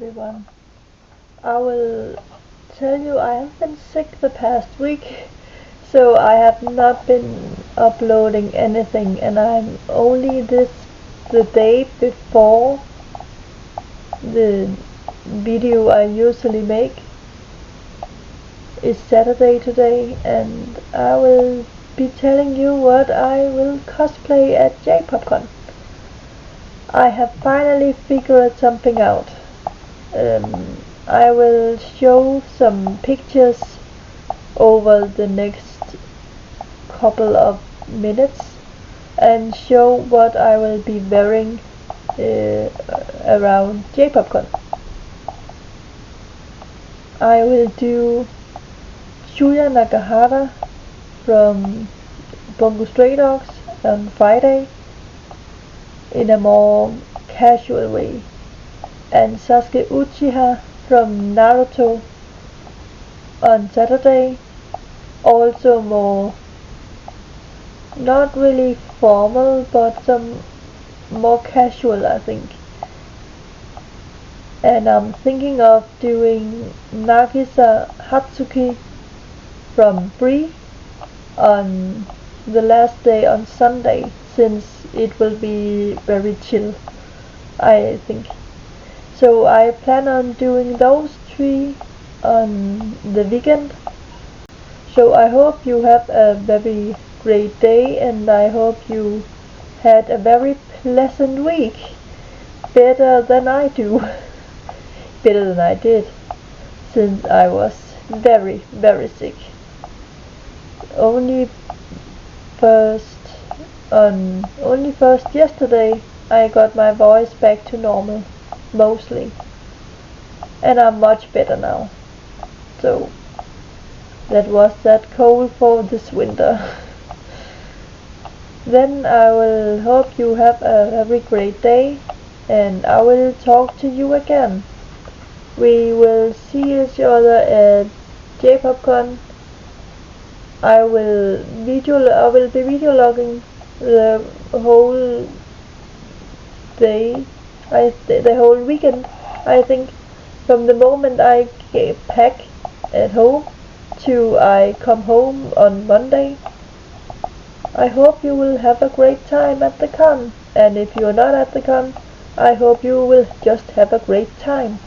everyone. I will tell you I have been sick the past week, so I have not been uploading anything, and I'm only the day before the video I usually make. It's Saturday today, and I will be telling you what I will cosplay at J-PopCon. I have finally figured something out. I will show some pictures over the next couple of minutes and show what I will be wearing around J-PopCon. I will do Yuya Nakahara from Bungo Stray Dogs on Friday in a more casual way, and Sasuke Uchiha from Naruto on Saturday, also more not really formal but some more casual, I think. And I'm thinking of doing Nagisa Hatsuki from Bree on the last day on Sunday, since it will be very chill, I think. So I plan on doing those three on the weekend. So I hope you have a very great day, and I hope you had a very pleasant week. Better than I do. Better than I did, since I was very, very sick. Only first yesterday I got my voice back to normal, mostly, and I'm much better now. So that was that cold for this winter. Then I will hope you have a very great day, and I will talk to you again. We will see each other at J-PopCon. I will be video logging the whole day, the whole weekend, I think, from the moment I pack at home to I come home on Monday. I hope you will have a great time at the con, and if you are not at the con, I hope you will just have a great time.